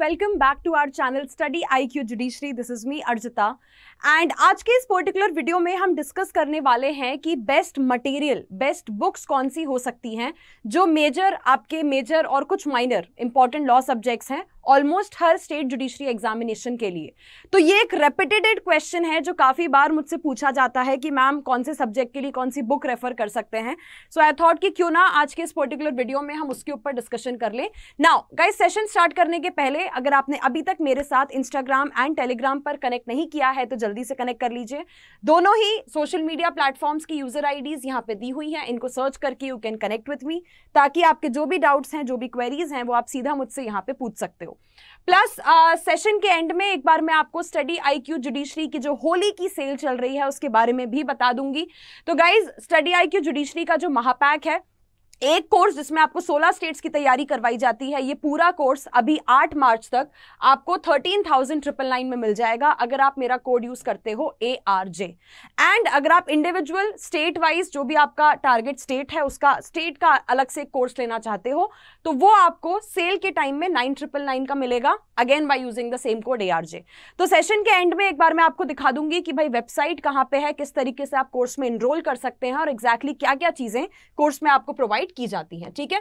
welcome back to our channel Study IQ Judiciary. This is me Arjita and आज के इस particular video में हम डिस्कस करने वाले हैं कि बेस्ट मटेरियल, बेस्ट बुक्स कौन सी हो सकती हैं जो आपके मेजर और कुछ माइनर इंपॉर्टेंट लॉ सब्जेक्ट्स हैं ऑलमोस्ट हर स्टेट जुडिशरी एग्जामिनेशन के लिए। तो ये एक रेपिटेटेड क्वेश्चन है जो काफी बार मुझसे पूछा जाता है कि मैम कौन से सब्जेक्ट के लिए कौन सी बुक रेफर कर सकते हैं। सो आई थॉट कि क्यों ना आज के इस पर्टिकुलर वीडियो में हम उसके ऊपर डिस्कशन कर लें। नाउ गाइस, सेशन स्टार्ट करने के पहले अगर आपने अभी तक मेरे साथ इंस्टाग्राम एंड टेलीग्राम पर कनेक्ट नहीं किया है तो जल्दी से कनेक्ट कर लीजिए। दोनों ही सोशल मीडिया प्लेटफॉर्म्स की यूजर आईडीज यहाँ पे दी हुई हैं, इनको सर्च करके you can connect with me, ताकि आपके जो भी डाउट्स हैं, जो भी क्वेरीज हैं, वो आप सीधा मुझसे यहाँ पे पूछ सकते हो। प्लस सेशन के एंड में एक बार मैं आपको स्टडी IQ जुडिशरी की जो होली की सेल चल रही है उसके बारे में भी बता दूंगी। तो गाइज, स्टडी IQ जुडिशरी का जो महापैक है, एक कोर्स जिसमें आपको 16 स्टेट्स की तैयारी करवाई जाती है, ये पूरा कोर्स अभी 8 मार्च तक आपको 13,999 में मिल जाएगा अगर आप मेरा कोड यूज करते हो ARJ। एंड अगर आप इंडिविजुअल स्टेट वाइज जो भी आपका टारगेट स्टेट है उसका स्टेट का अलग से कोर्स लेना चाहते हो तो वो आपको सेल के टाइम में 9,999 का मिलेगा, again by using the same code ARJ। तो सेशन के एंड में एक बार मैं आपको दिखा दूंगी कि भाई वेबसाइट कहाँ पे है, किस तरीके से आप कोर्स में एनरोल कर सकते हैं और एग्जैक्टली क्या क्या चीजें कोर्स में आपको प्रोवाइड की जाती हैं। ठीक है,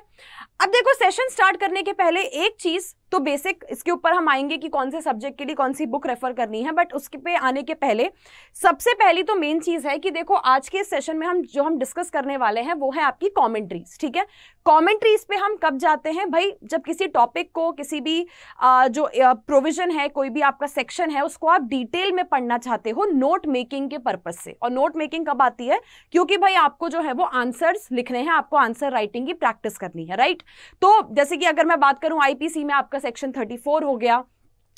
अब देखो, सेशन स्टार्ट करने के पहले एक चीज तो बेसिक, इसके ऊपर हम आएंगे कि कौन से सब्जेक्ट के लिए कौन सी बुक रेफर करनी है, बट उसके पे आने के पहले सबसे पहली तो मेन चीज है कि देखो आज के सेशन में हम डिस्कस करने वाले हैं वो है आपकी कमेंट्रीज। ठीक है, कमेंट्रीज पे हम कब जाते हैं भाई, जब किसी टॉपिक को, किसी भी जो प्रोविजन है, कोई भी आपका सेक्शन है, उसको आप डिटेल में पढ़ना चाहते हो नोट मेकिंग के पर्पज से। और नोट मेकिंग कब आती है, क्योंकि भाई आपको जो है वो आंसर्स लिखने हैं, आपको आंसर राइटिंग की प्रैक्टिस करनी है, राइट। तो जैसे कि अगर मैं बात करूं IPC में आपका सेक्शन 34 हो गया,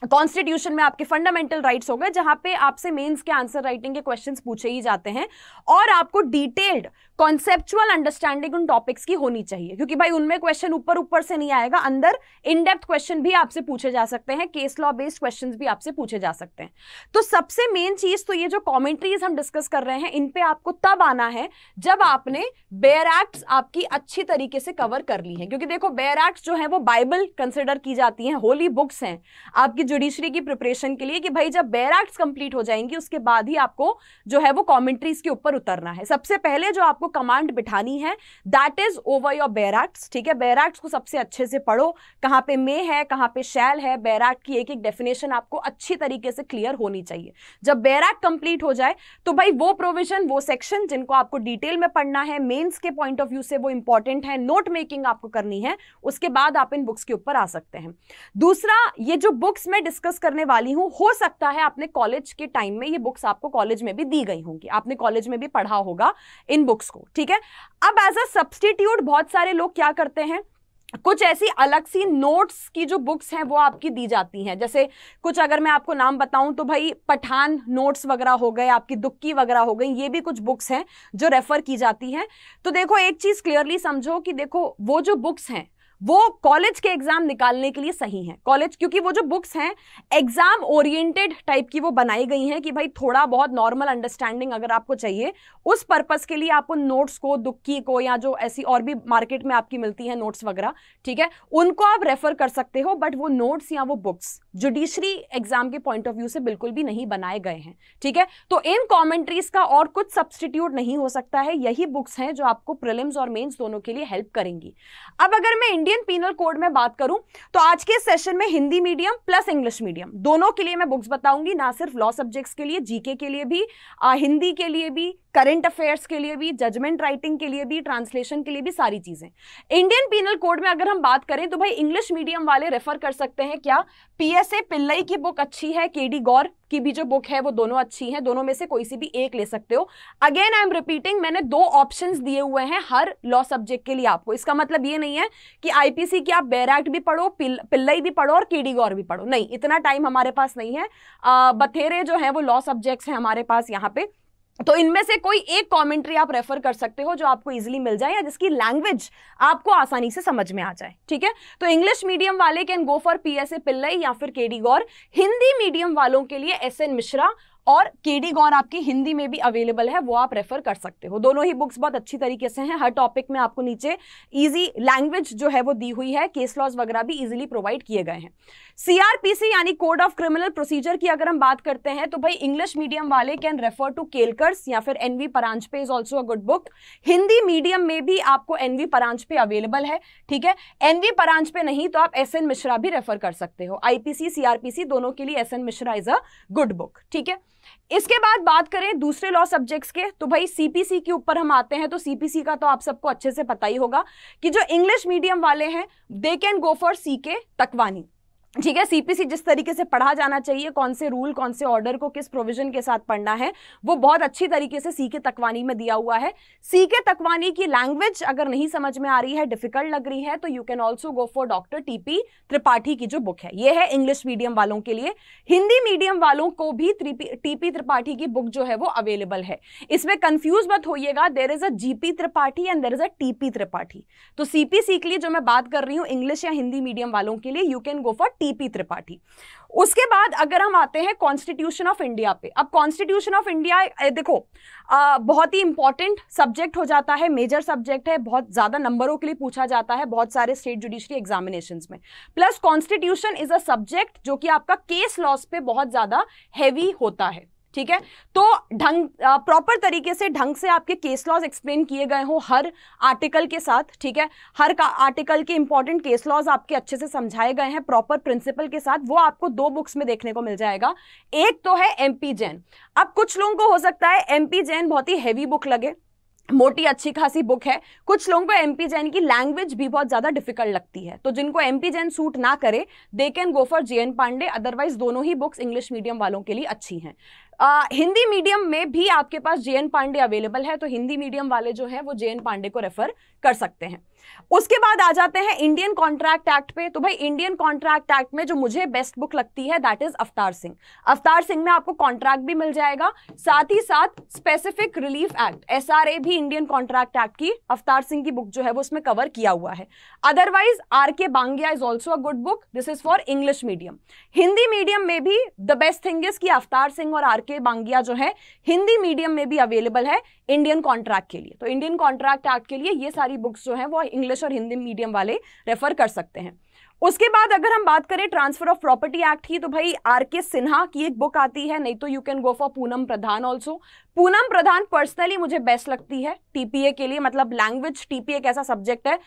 कॉन्स्टिट्यूशन में आपके फंडामेंटल राइट्स हो गए, जहां पे आपसे मेंस के आंसर राइटिंग के क्वेश्चंस पूछे ही जाते हैं और आपको डिटेल्ड कॉन्सेप्चुअल अंडरस्टैंडिंग उन टॉपिक्स की होनी चाहिए, क्योंकि भाई उनमें क्वेश्चन ऊपर ऊपर से नहीं आएगा, अंदर इन डेप्थ क्वेश्चन भी आपसे पूछे जा सकते हैं, केस लॉ बेस्ड क्वेश्चंस भी आपसे पूछे जा सकते हैं। तो सबसे मेन चीज तो ये जो कमेंट्रीज हम डिस्कस कर रहे हैं, इन पे आपको तब आना है जब आपने बेयर एक्ट्स आपकी अच्छी तरीके से कवर कर ली है, क्योंकि देखो बेयर एक्ट्स जो है वो बाइबल कंसिडर की जाती हैं, होली बुक्स हैं आपकी जुडिशरी की प्रिपरेशन के लिए, कि भाई जब बेयर एक्ट्स कंप्लीट हो जाएंगी उसके बाद ही आपको जो है वो कमेंट्रीज के ऊपर उतरना है। सबसे पहले जो आपको कमांड बिठानी है that is over your bear acts. ठीक है, बेयर एक्ट्स को सबसे अच्छे से पढ़ो, कहां पे मे है, कहां पे शैल है, बेयर एक्ट की एक एक डेफिनेशन आपको अच्छी तरीके से क्लियर होनी चाहिए। जब बेयर एक्ट कंप्लीट हो जाए तो भाई वो प्रोविजन, वो सेक्शन जिनको आपको डिटेल में पढ़ना है, मेंस के पॉइंट ऑफ व्यू से वो इंपॉर्टेंट है, नोट मेकिंग आपको करनी है, उसके बाद आप इन बुक्स के ऊपर आ सकते हैं। दूसरा, ये जो बुक्स में डिस्कस करने वाली हूं, हो सकता है आपने कॉलेज के टाइम में ये बुक्स आपको कॉलेज में भी दी गई होंगी, आपने कॉलेज में भी पढ़ा होगा इन बुक्स को। ठीक है, अब एज अ सब्स्टिट्यूट बहुत सारे लोग क्या करते हैं, कुछ ऐसी अलग सी नोट्स की जो बुक्स हैं वो आपकी दी जाती हैं। जैसे कुछ अगर मैं आपको नाम बताऊं तो भाई पठान नोट्स वगैरह हो गए, आपकी दुक्की वगैरह हो गई, ये भी कुछ बुक्स हैं जो रेफर की जाती हैं। तो देखो एक चीज क्लियरली समझो कि देखो वो जो बुक्स हैं वो कॉलेज के एग्जाम निकालने के लिए सही है। कॉलेज, क्योंकि वो जो बुक्स हैं एग्जाम ओरिएंटेड टाइप की वो बनाई गई हैं कि भाई थोड़ा बहुत नॉर्मल अंडरस्टैंडिंग अगर आपको चाहिए, उस पर्पस के लिए आप उन नोट्स को, दुक्की को, या जो ऐसी और भी मार्केट में आपकी मिलती हैं नोट्स वगैरह, ठीक है, उनको आप रेफर कर सकते हो। बट वो नोट्स या वो बुक्स जुडिशरी एग्जाम के पॉइंट ऑफ व्यू से बिल्कुल भी नहीं बनाए गए हैं। ठीक है, तो इन कॉमेंट्रीज का और कुछ सब्स्टिट्यूट नहीं हो सकता है, यही बुक्स हैं जो आपको प्रीलिम्स और मेंस दोनों के लिए हेल्प करेंगी। अब अगर मैं इंडियन पीनल कोड में बात करूं तो आज के सेशन में Hindi medium plus English medium दोनों के लिए मैं बुक्स बताऊंगी, ना सिर्फ लॉ सब्जेक्ट्स के लिए, जीके के लिए भी, हिंदी के लिए भी, करंट अफेयर्स के लिए भी, जजमेंट राइटिंग के लिए भी, ट्रांसलेशन के लिए भी, सारी चीजें। इंडियन पीनल कोड में अगर हम बात करें तो भाई इंग्लिश मीडियम वाले रेफर कर सकते हैं क्या, PSA पिल्लई की बुक अच्छी है, KD गौर की भी जो बुक है वो दोनों अच्छी हैं, दोनों में से कोई सी भी एक ले सकते हो। अगेन आई एम रिपीटिंग, मैंने 2 ऑप्शंस दिए हुए हैं हर लॉ सब्जेक्ट के लिए आपको। इसका मतलब ये नहीं है कि IPC की आप बेयर एक्ट भी पढ़ो, पिल्लई भी पढ़ो और KD गौर भी पढ़ो, नहीं, इतना टाइम हमारे पास नहीं है। बथेरे जो है वो लॉ सब्जेक्ट्स हैं हमारे पास यहाँ पे, तो इनमें से कोई एक कमेंट्री आप रेफर कर सकते हो जो आपको इजीली मिल जाए या जिसकी लैंग्वेज आपको आसानी से समझ में आ जाए। ठीक है, तो इंग्लिश मीडियम वाले can go for PSA Pillai या फिर KD गौर। हिंदी मीडियम वालों के लिए SN मिश्रा और केडी गौर आपकी हिंदी में भी अवेलेबल है, वो आप रेफर कर सकते हो। दोनों ही बुक्स बहुत अच्छी तरीके से हैं, हर टॉपिक में आपको नीचे इजी लैंग्वेज जो है वो दी हुई है, केस लॉज वगैरह भी इजीली प्रोवाइड किए गए हैं। सीआरपीसी यानी कोड ऑफ क्रिमिनल प्रोसीजर की अगर हम बात करते हैं तो भाई इंग्लिश मीडियम वाले कैन रेफर टू केलकर्स या फिर NV Paranjpe is also a good book. Hindi medium में भी आपको एनवी परांजपे अवेलेबल है, ठीक है। एनवी परांजपे नहीं तो आप एसएन मिश्रा भी रेफर कर सकते हो। आईपीसी सीआरपीसी दोनों के लिए SN Mishra is a good book, ठीक है। इसके बाद बात करें दूसरे लॉ सब्जेक्ट्स के, तो भाई सीपीसी के ऊपर हम आते हैं। तो सीपीसी का तो आप सबको अच्छे से पता ही होगा कि जो इंग्लिश मीडियम वाले हैं they can go for CK Takwani, ठीक है। सीपीसी जिस तरीके से पढ़ा जाना चाहिए, कौन से रूल कौन से ऑर्डर को किस प्रोविजन के साथ पढ़ना है, वो बहुत अच्छी तरीके से सीके तकवानी में दिया हुआ है। सीके तकवानी की लैंग्वेज अगर नहीं समझ में आ रही है, डिफिकल्ट लग रही है, तो you can also go for doctor TP Tripathi की जो बुक है, ये है इंग्लिश मीडियम वालों के लिए। हिंदी मीडियम वालों को भी टीपी त्रिपाठी की बुक जो है वो अवेलेबल है। इसमें कंफ्यूज मत होइएगा, there is a GP Tripathi and there is a TP Tripathi. तो सीपीसी के लिए जो मैं बात कर रही हूँ इंग्लिश या हिंदी मीडियम वालों के लिए, you can go for TP Tripathi. उसके बाद अगर हम आते हैं कॉन्स्टिट्यूशन ऑफ इंडिया पे, अब कॉन्स्टिट्यूशन ऑफ इंडिया देखो बहुत ही इंपॉर्टेंट सब्जेक्ट हो जाता है, मेजर सब्जेक्ट है, बहुत ज्यादा नंबरों के लिए पूछा जाता है बहुत सारे स्टेट जुडिशरी एग्जामिनेशंस में। Plus constitution is a subject जो कि आपका केस लॉस पे बहुत ज्यादा हैवी होता है, ठीक है। तो प्रॉपर तरीके से ढंग से आपके केस लॉज एक्सप्लेन किए गए हो हर आर्टिकल के साथ, ठीक है। हर आर्टिकल के इंपॉर्टेंट केस लॉज आपके अच्छे से समझाए गए हैं प्रॉपर प्रिंसिपल के साथ, वो आपको 2 बुक्स में देखने को मिल जाएगा। एक तो है एमपी जैन। अब कुछ लोगों को हो सकता है एमपी जैन बहुत ही हैवी बुक लगे, मोटी अच्छी खासी बुक है, कुछ लोगों को एमपी जैन की लैंग्वेज भी बहुत ज्यादा डिफिकल्ट लगती है, तो जिनको एमपी जैन सूट ना करे they can go for JN Pandey. Otherwise दोनों ही बुक्स इंग्लिश मीडियम वालों के लिए अच्छी हैं। हिंदी मीडियम में भी आपके पास जेएन पांडे अवेलेबल है, तो हिंदी मीडियम वाले जो हैं वो जेएन पांडे को रेफर कर सकते हैं। उसके बाद आ जाते हैं इंडियन कॉन्ट्रैक्ट एक्ट पे। तो भाई इंडियन कॉन्ट्रैक्ट एक्ट में जो मुझे बेस्ट बुक लगती है दैट इज अवतार सिंह। अवतार सिंह में आपको कॉन्ट्रैक्ट भी मिल जाएगा, साथ ही साथ स्पेसिफिक रिलीफ एक्ट एसआरए भी इंडियन कॉन्ट्रैक्ट एक्ट की अवतार सिंह की बुक जो है वो उसमें कवर किया हुआ है। Otherwise RK Bangia is also a good book, this is for English medium. Hindi medium में भी द बेस्ट थिंग इज कि अवतार सिंह और आरके बांगिया जो है हिंदी मीडियम में भी अवेलेबल है इंडियन कॉन्ट्रैक्ट के लिए। तो इंडियन कॉन्ट्रैक्ट एक्ट के लिए ये सारी बुक्स जो है वो इंग्लिश और हिंदी मीडियम वाले रेफर कर सकते हैं। उसके बाद अगर हम बात करें ट्रांसफर ऑफ प्रॉपर्टी एक्ट की, तो भाई आरके सिन्हा की एक बुक आती है, नहीं तो you can go for Poonam Pradhan also. Poonam Pradhan personally मुझे बेस्ट लगती है टीपीए के लिए, मतलब लैंग्वेज टीपीए एक ऐसा सब्जेक्ट है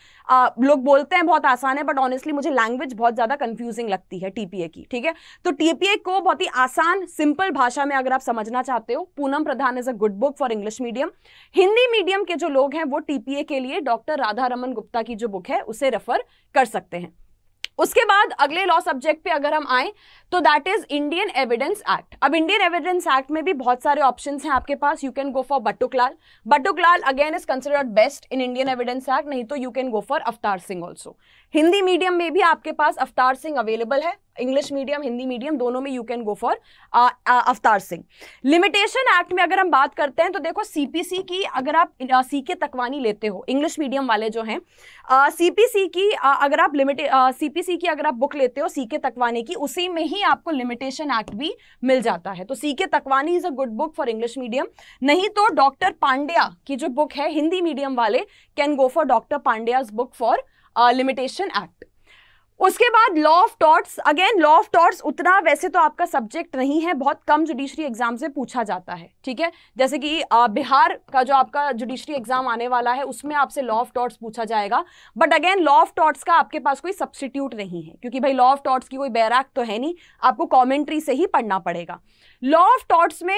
लोग बोलते हैं बहुत आसान है, बट ऑनेस्टली मुझे लैंग्वेज बहुत ज्यादा कंफ्यूजिंग लगती है टीपीए की, ठीक है। तो टीपीए को बहुत ही आसान सिंपल भाषा में अगर आप समझना चाहते हो, Poonam Pradhan is a good book for English medium. Hindi medium के जो लोग हैं वो टीपीए के लिए डॉक्टर राधा रमन गुप्ता की जो बुक है उसे रेफर कर सकते हैं। उसके बाद अगले लॉ सब्जेक्ट पे अगर हम आए तो that is Indian evidence act. अब इंडियन एविडेंस एक्ट में भी बहुत सारे ऑप्शंस हैं आपके पास, you can go for Batuklal. Batuklal again is considered best in Indian evidence act, नहीं तो you can go for Avtar Singh also. Hindi medium में भी आपके पास अवतार सिंह अवेलेबल है, इंग्लिश मीडियम हिंदी मीडियम दोनों में you can go for Avtar Singh. Limitation act में अगर हम बात करते हैं तो देखो सीपीसी की अगर आप सीके तकवानी लेते हो, इंग्लिश मीडियम वाले जो हैं सीपीसी की अगर आप सीपीसी की अगर आप बुक लेते हो सीके तकवानी की, उसी में ही आपको लिमिटेशन एक्ट भी मिल जाता है। तो CK Takwani is a good book for English medium, नहीं तो डॉक्टर पांड्या की जो बुक है हिंदी मीडियम वाले can go for doctor Pandya's book for limitation act. उसके बाद law of torts, again law of torts उतना वैसे तो आपका सब्जेक्ट नहीं है, बहुत कम जुडिशरी एग्जाम से पूछा जाता है, ठीक है। जैसे कि बिहार का जो आपका जुडिशरी एग्जाम आने वाला है उसमें आपसे लॉ ऑफ टॉर्ट्स पूछा जाएगा, but again law of torts का आपके पास कोई सब्स्टिट्यूट नहीं है, क्योंकि भाई लॉ ऑफ टॉर्ट्स की कोई बैराक तो है नहीं, आपको कॉमेंट्री से ही पढ़ना पड़ेगा। लॉ ऑफ टॉर्ट्स में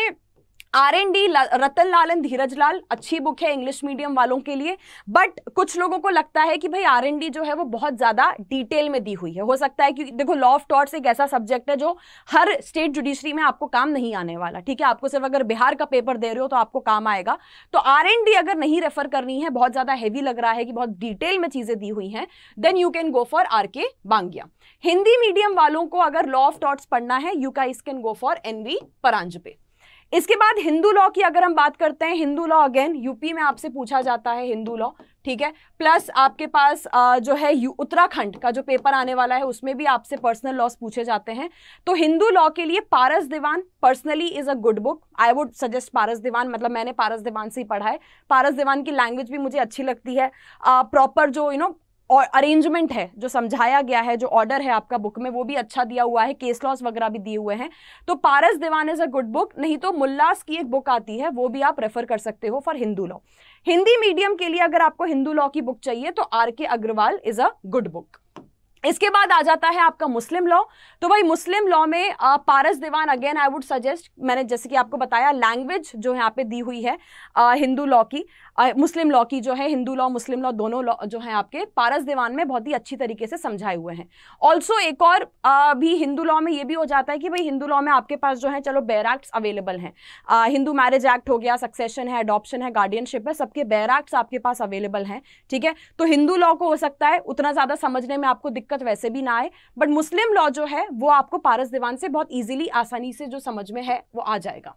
R&D रतन लाल एंड धीरज लाल अच्छी बुक है इंग्लिश मीडियम वालों के लिए, बट कुछ लोगों को लगता है कि भाई R&D जो है वो बहुत ज्यादा डिटेल में दी हुई है। हो सकता है कि देखो लॉ ऑफ टॉर्ट्स एक ऐसा सब्जेक्ट है जो हर स्टेट जुडिशरी में आपको काम नहीं आने वाला, ठीक है। आपको सिर्फ अगर बिहार का पेपर दे रहे हो तो आपको काम आएगा। तो R&D अगर नहीं रेफर करनी है, बहुत ज्यादा हैवी लग रहा है कि बहुत डिटेल में चीजें दी हुई हैं, then you can go for RK Bangia. Hindi medium वालों को अगर लॉ ऑफ टॉर्ट्स पढ़ना है, you guys can go for NV Paranjape. इसके बाद हिंदू लॉ की अगर हम बात करते हैं, हिंदू लॉ अगेन यूपी में आपसे पूछा जाता है हिंदू लॉ, ठीक है। प्लस आपके पास जो है उत्तराखंड का जो पेपर आने वाला है उसमें भी आपसे पर्सनल लॉस पूछे जाते हैं। तो हिंदू लॉ के लिए Paras Diwan personally is a good book, I would suggest Paras Diwan, मतलब मैंने पारस दीवान से ही पढ़ा है। पारस दीवान की लैंग्वेज भी मुझे अच्छी लगती है, प्रॉपर जो और अरेंजमेंट है, जो समझाया गया है, जो ऑर्डर है आपका बुक में वो भी अच्छा दिया हुआ है, केस लॉस वगैरह भी दिए हुए हैं। तो पारस दीवान इज अ गुड बुक। नहीं तो मुल्लास की एक बुक आती है, वो भी आप रेफर कर सकते हो for Hindu law. Hindi medium के लिए अगर आपको हिंदू लॉ की बुक चाहिए तो RK. Agarwal is a good book. इसके बाद आ जाता है आपका मुस्लिम लॉ। तो भाई मुस्लिम लॉ में पारस दीवान अगेन आई वुड सजेस्ट, मैंने जैसे कि आपको बताया लैंग्वेज जो यहाँ पे दी हुई है हिंदू लॉ की, मुस्लिम लॉ की जो है, हिंदू लॉ मुस्लिम लॉ दोनों लॉ जो है आपके पारस दीवान में बहुत ही अच्छी तरीके से समझाए हुए हैं। ऑल्सो एक और भी हिंदू लॉ में ये भी हो जाता है कि भाई हिंदू लॉ में आपके पास जो है चलो बेयर एक्ट्स अवेलेबल हैं, हिंदू मैरिज एक्ट हो गया, सक्सेशन है, अडॉप्शन है, गार्डियनशिप है, सबके बेयर एक्ट्स आपके पास अवेलेबल हैं, ठीक है। तो हिंदू लॉ को हो सकता है उतना ज्यादा समझने में आपको दिक्कत वैसे भी ना आए, बट मुस्लिम लॉ जो है वो आपको पारस दीवान से बहुत इजीली आसानी से जो समझ में है वो आ जाएगा।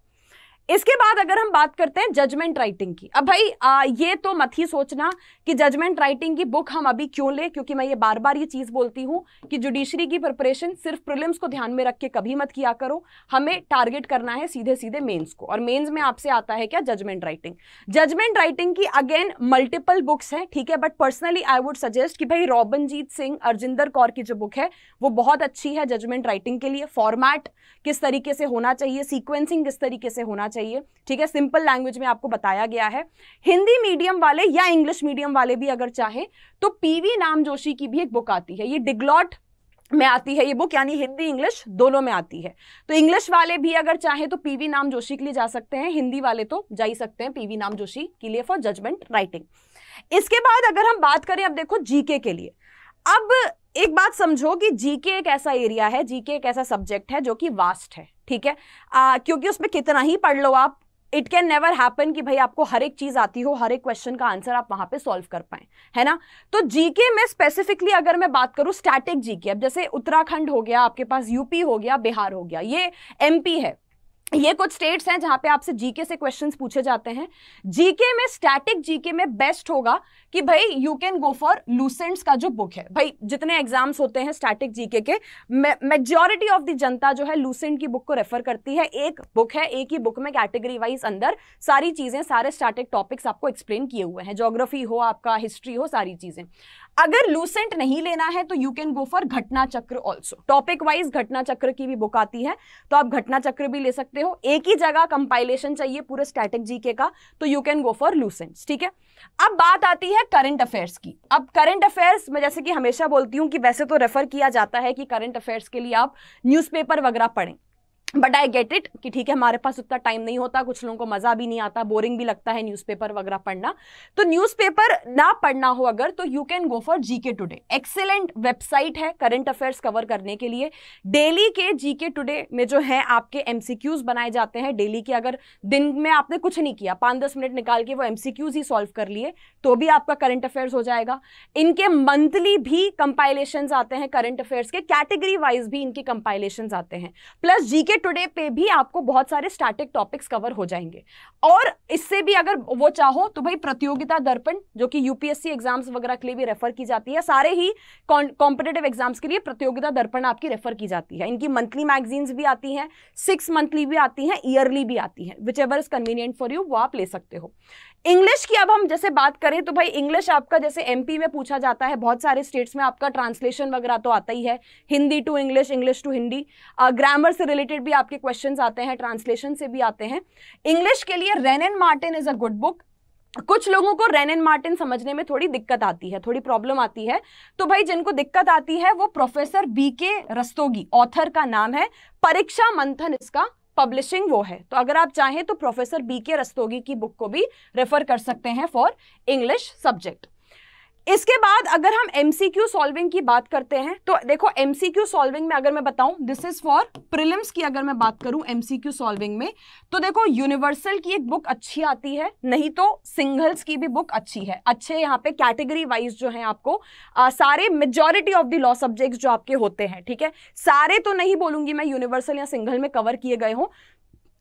इसके बाद अगर हम बात करते हैं जजमेंट राइटिंग की, अब भाई ये तो मत ही सोचना कि जजमेंट राइटिंग की बुक हम अभी क्यों ले, क्योंकि मैं ये बार बार ये चीज बोलती हूं कि जुडिशरी की प्रिपरेशन सिर्फ प्रीलिम्स को ध्यान में रख के कभी मत किया करो, हमें टारगेट करना है सीधे सीधे मेंस को, और मेंस में आपसे आता है क्या, जजमेंट राइटिंग। जजमेंट राइटिंग की अगेन मल्टीपल बुक्स हैं, ठीक है, but personally I would suggest कि भाई रॉबनजीत सिंह अर्जिंदर कौर की जो बुक है वो बहुत अच्छी है जजमेंट राइटिंग के लिए। फॉर्मेट किस तरीके से होना चाहिए, सीक्वेंसिंग किस तरीके से होना चाहिए, ठीक है, सिंपल लैंग्वेज में आपको बताया गया है। हिंदी मीडियम वाले या इंग्लिश मीडियम वाले भी अगर चाहे तो पीवी नाम जोशी की भी एक बुक आती है, ये डिग्लॉट में आती है ये बुक, यानी हिंदी इंग्लिश दोनों में आती है। तो इंग्लिश वाले भी अगर चाहे तो पीवी नाम जोशी के लिए जा सकते हैं, हिंदी वाले तो जा ही सकते हैं पीवी नाम जोशी के लिए फॉर जजमेंट राइटिंग। इसके बाद अगर हम बात करें अब देखो जीके के लिए, अब एक बात समझो कि जीके एक ऐसा एरिया है, जीके एक ऐसा सब्जेक्ट है जो कि वास्ट है, ठीक है, क्योंकि उसमें कितना ही पढ़ लो आप, इट कैन नेवर हैपन कि भाई आपको हर एक चीज आती हो, हर एक क्वेश्चन का आंसर आप वहां पे सॉल्व कर पाए, है ना। तो जीके में स्पेसिफिकली अगर मैं बात करूं स्टैटिक जीके, अब जैसे उत्तराखंड हो गया, आपके पास यूपी हो गया, बिहार हो गया, ये एमपी है, ये कुछ स्टेट्स हैं जहां पे आपसे जीके से क्वेश्चंस पूछे जाते हैं। जीके में स्टैटिक जीके में बेस्ट होगा कि भाई यू कैन गो फॉर लूसेंट्स का जो बुक है। भाई जितने एग्जाम्स होते हैं स्टैटिक जीके के, मेजॉरिटी ऑफ द जनता जो है लूसेंट की बुक को रेफर करती है। एक बुक है, एक ही बुक में कैटेगरी वाइज अंदर सारी चीजें, सारे स्टैटिक टॉपिक्स आपको एक्सप्लेन किए हुए हैं, ज्योग्राफी हो, आपका हिस्ट्री हो, सारी चीजें। अगर लूसेंट नहीं लेना है तो यू कैन गो फॉर घटना चक्र ऑल्सो, टॉपिक वाइज घटना चक्र की भी बुक आती है, तो आप घटना चक्र भी ले सकते हो। एक ही जगह कंपाइलेशन चाहिए पूरे स्टैटिक जीके का, तो यू कैन गो फॉर लूसेंट्स, ठीक है। अब बात आती है करंट अफेयर्स की। अब करंट अफेयर्स में जैसे कि हमेशा बोलती हूं कि वैसे तो रेफर किया जाता है कि करंट अफेयर्स के लिए आप न्यूज़पेपर वगैरह पढ़ें, बट आई गेट इट कि ठीक है हमारे पास उतना टाइम नहीं होता, कुछ लोगों को मजा भी नहीं आता, बोरिंग भी लगता है न्यूज़पेपर वगैरह पढ़ना। तो न्यूज़पेपर ना पढ़ना हो अगर, तो you can go for GK today, excellent website है करंट अफेयर्स कवर करने के लिए। डेली के जीके टुडे में जो है आपके एमसीक्यूज बनाए जाते हैं डेली के, अगर दिन में आपने कुछ नहीं किया, 5-10 मिनट निकाल के वो एमसीक्यूज ही सॉल्व कर लिए तो भी आपका करंट अफेयर्स हो जाएगा। इनके मंथली भी कंपाइलेशंस आते हैं करंट अफेयर्स के, कैटेगरी वाइज भी इनके कंपाइलेशंस आते हैं, प्लस जीके टुडे पे भी आपको बहुत सारे स्टैटिक टॉपिक्स कवर हो जाएंगे। और इससे भी अगर वो चाहो तो भाई प्रतियोगिता दर्पण जो कि यूपीएससी एग्जाम्स वगैरह के लिए भी रेफर की जाती है, सारे ही कॉम्पिटिटिव एग्जाम्स के लिए प्रतियोगिता दर्पण आपकी रेफर की जाती है। इनकी मंथली मैगजीन्स भी आती हैं, 6 मंथली भी आती हैं, ईयरली भी आती हैं, which ever is convenient for you वो आप ले सकते हो। इंग्लिश की अब हम जैसे बात करें तो भाई इंग्लिश आपका जैसे एमपी में पूछा जाता है, बहुत सारे स्टेट्स में आपका ट्रांसलेशन वगैरह तो आता ही है, Hindi to English, English to Hindi, grammar से रिलेटेड भी आपके क्वेश्चंस आते हैं, ट्रांसलेशन से भी आते हैं। इंग्लिश के लिए rain and Martin is a good book. कुछ लोगों को रेन एंड मार्टिन समझने में थोड़ी दिक्कत आती है, थोड़ी प्रॉब्लम आती है, तो भाई जिनको दिक्कत आती है वो प्रोफेसर बीके रस्तोगी, ऑथर का नाम है, परीक्षा मंथन इसका पब्लिशिंग वो है। तो अगर आप चाहें तो प्रोफेसर बीके रस्तोगी की बुक को भी रेफर कर सकते हैं फॉर इंग्लिश सब्जेक्ट। इसके बाद अगर हम एमसीक्यू सॉल्विंग की बात करते हैं तो देखो एमसीक्यू सॉल्विंग में अगर मैं बताऊं, दिस इज फॉर प्रीलिम्स की अगर मैं बात करूं एमसीक्यू सॉल्विंग में, तो देखो यूनिवर्सल की एक बुक अच्छी आती है, नहीं तो सिंगल्स की भी बुक अच्छी है। अच्छे यहाँ पे कैटेगरी वाइज जो है आपको सारे majority of the law subjects जो आपके होते हैं, ठीक है, सारे तो नहीं बोलूंगी मैं यूनिवर्सल या सिंगल में कवर किए गए हों,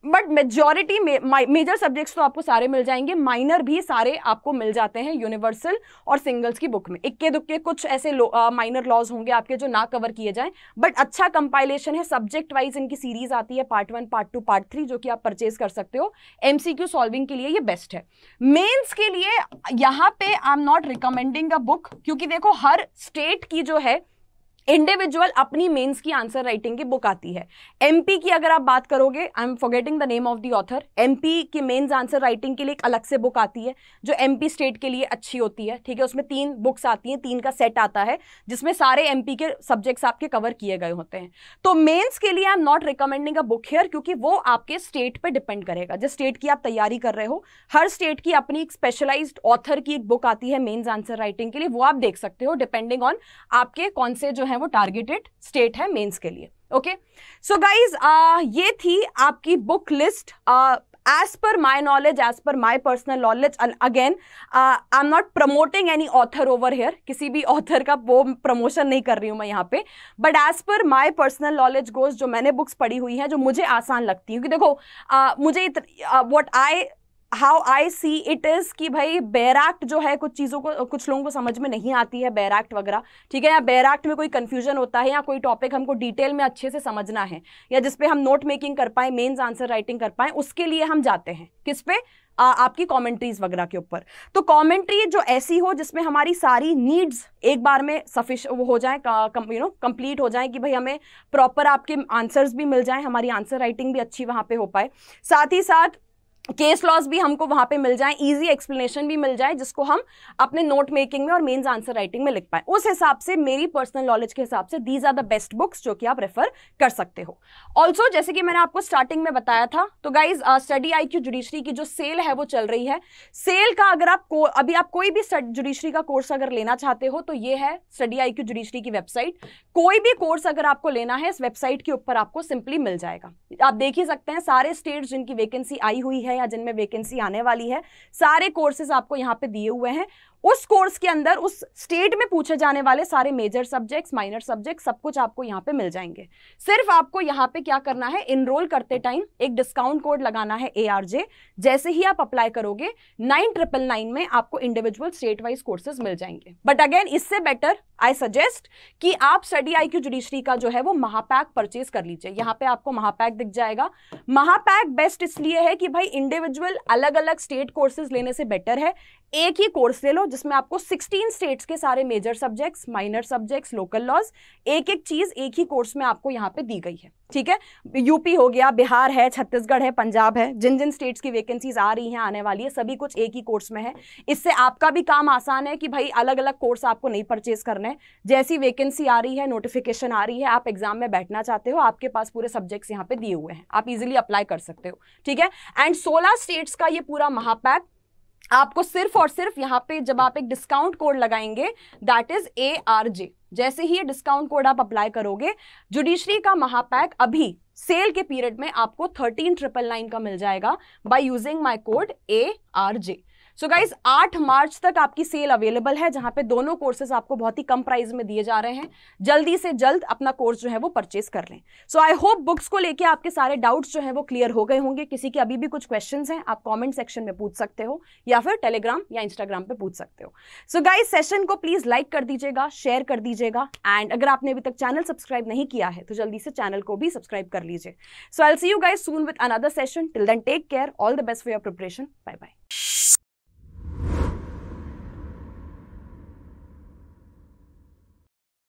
बट मेजॉरिटी मेजर सब्जेक्ट्स तो आपको सारे मिल जाएंगे, माइनर भी सारे आपको मिल जाते हैं यूनिवर्सल और सिंगल्स की बुक में। इक्के दुक्के कुछ ऐसे माइनर लॉज होंगे आपके जो ना कवर किए जाएं, बट अच्छा कंपाइलेशन है। सब्जेक्ट वाइज इनकी सीरीज आती है, पार्ट 1, पार्ट 2, पार्ट 3, जो कि आप परचेज कर सकते हो। एमसीक्यू सॉल्विंग के लिए ये बेस्ट है। मेंस के लिए यहाँ पे I am not recommending a book, क्योंकि देखो हर स्टेट की जो है इंडिविजुअल अपनी मेंस की आंसर राइटिंग की बुक आती है। एमपी की अगर आप बात करोगे, I am forgetting the name of the author, MP की मेंस आंसर राइटिंग के लिए एक अलग से बुक आती है जो एमपी स्टेट के लिए अच्छी होती है, ठीक है। उसमें 3 बुक्स आती हैं, 3 का सेट आता है जिसमें सारे एमपी के सब्जेक्ट्स आपके कवर किए गए होते हैं। तो मेंस के लिए I am not recommending a book here, क्योंकि वो आपके स्टेट पे डिपेंड करेगा, जिस स्टेट की आप तैयारी कर रहे हो। हर स्टेट की अपनी एक स्पेशलाइज्ड ऑथर की एक बुक आती है मेंस आंसर राइटिंग के लिए, वो आप देख सकते हो डिपेंडिंग ऑन आपके कौन से जो है वो टारगेटेड स्टेट है मेंस के लिए। ओके, सो गाइज ये थी आपकी book list as per my knowledge, as per my personal knowledge. And again, I'm not promoting any author over here. किसी भी author का वो promotion नहीं कर रही हूँ मैं यहाँ पे. But as per my personal knowledge goes, जो मैंने books पढ़ी हुई हैं, जो मुझे आसान लगती हैं, क्योंकि देखो मुझे how I see it is कि भाई बैराक्ट जो है कुछ चीज़ों को कुछ लोगों को समझ में नहीं आती है, बैराक्ट वगैरह, ठीक है, या बैराक्ट में कोई कंफ्यूजन होता है, या कोई टॉपिक हमको डिटेल में अच्छे से समझना है, या जिस पे हम नोट मेकिंग कर पाए, मेंस आंसर राइटिंग कर पाए, उसके लिए हम जाते हैं किस पे, आपकी कमेंट्रीज वगैरह के ऊपर। तो कमेंट्री जो ऐसी हो जिसमें हमारी सारी नीड्स एक बार में सफिशिएंट हो जाए, कंप्लीट हो जाए, कि भाई हमें प्रॉपर आपके आंसर्स भी मिल जाए, हमारी आंसर राइटिंग भी अच्छी वहाँ पे हो पाए, साथ ही साथ केस लॉस भी हमको वहां पे मिल जाए, इजी एक्सप्लेनेशन भी मिल जाए, जिसको हम अपने नोट मेकिंग में और मेंस आंसर राइटिंग में लिख पाए। उस हिसाब से मेरी पर्सनल नॉलेज के हिसाब से these are the best books जो कि आप रेफर कर सकते हो। ऑल्सो जैसे कि मैंने आपको स्टार्टिंग में बताया था, तो गाइज स्टडी IQ जुडिशरी की जो सेल है वो चल रही है। सेल का अगर आपको अभी आप कोई भी जुडिशरी का कोर्स अगर लेना चाहते हो तो ये है स्टडी IQ जुडिशरी की वेबसाइट। कोई भी कोर्स अगर आपको लेना है इस वेबसाइट के ऊपर आपको सिंपली मिल जाएगा। आप देख ही सकते हैं सारे स्टेट्स जिनकी वैकेंसी आई हुई है या जिनमें वैकेंसी आने वाली है, सारे कोर्सेज आपको यहाँ पे दिए हुए हैं। उस कोर्स के अंदर उस स्टेट में पूछे जाने वाले सारे मेजर सब्जेक्ट्स, माइनर सब्जेक्ट्स, सब कुछ आपको यहाँ पे मिल जाएंगे। सिर्फ आपको यहाँ पे क्या करना है, इनरोल करते टाइम एक डिस्काउंट कोड लगाना है ARJ। जैसे ही आप अप्लाई करोगे 9999 में आपको इंडिविजुअल स्टेट वाइज कोर्सेज मिल जाएंगे। बट अगेन इससे बेटर आई सजेस्ट कि आप स्टडी IQ जुडिशरी का जो है वो महापैक परचेज कर लीजिए। यहाँ पे आपको महापैक दिख जाएगा। महापैक बेस्ट इसलिए है कि भाई इंडिविजुअल अलग अलग स्टेट कोर्सेज लेने से बेटर है एक ही कोर्स ले लो जिसमें आपको 16 स्टेट्स के सारे major subjects, minor subjects, local laws, एक एक चीज एक ही कोर्स में आपको यहाँ पे दी गई है। ठीक है, यूपी हो गया, बिहार है, छत्तीसगढ़ है, पंजाब है, जिन जिन स्टेट्स की वैकेंसीज आ रही हैं, आने वाली है, सभी कुछ एक ही कोर्स में है। इससे आपका भी काम आसान है कि भाई अलग अलग कोर्स आपको नहीं परचेज करना है। जैसी वैकेंसी आ रही है, नोटिफिकेशन आ रही है, आप एग्जाम में बैठना चाहते हो, आपके पास पूरे सब्जेक्ट्स यहाँ पे दिए हुए हैं, आप इजिली अप्लाई कर सकते हो। ठीक है, एंड 16 स्टेट्स का ये पूरा महापैक आपको सिर्फ और सिर्फ यहाँ पे जब आप एक डिस्काउंट कोड लगाएंगे, दैट इज ARJ, जैसे ही ये डिस्काउंट कोड आप अप्लाई करोगे, जुडिशरी का महापैक अभी सेल के पीरियड में आपको 13,999 का मिल जाएगा by using my code ARJ। So guys 8 मार्च तक आपकी सेल अवेलेबल है, जहां पे दोनों कोर्सेज आपको बहुत ही कम प्राइस में दिए जा रहे हैं। जल्दी से जल्द अपना कोर्स जो है वो परचेज कर लें। सो आई होप बुक्स को लेके आपके सारे डाउट्स जो है वो क्लियर हो गए होंगे। किसी के अभी भी कुछ क्वेश्चंस हैं, आप कमेंट सेक्शन में पूछ सकते हो या फिर टेलीग्राम या इंस्टाग्राम पे पूछ सकते हो। सो गाइज सेशन को प्लीज लाइक कर दीजिएगा, शेयर कर दीजिएगा, एंड अगर आपने अभी तक चैनल सब्सक्राइब नहीं किया है तो जल्दी से चैनल को भी सब्सक्राइब कर लीजिए। So I will see you guys soon with another session. Till then take care, all the best for your preparation, bye bye.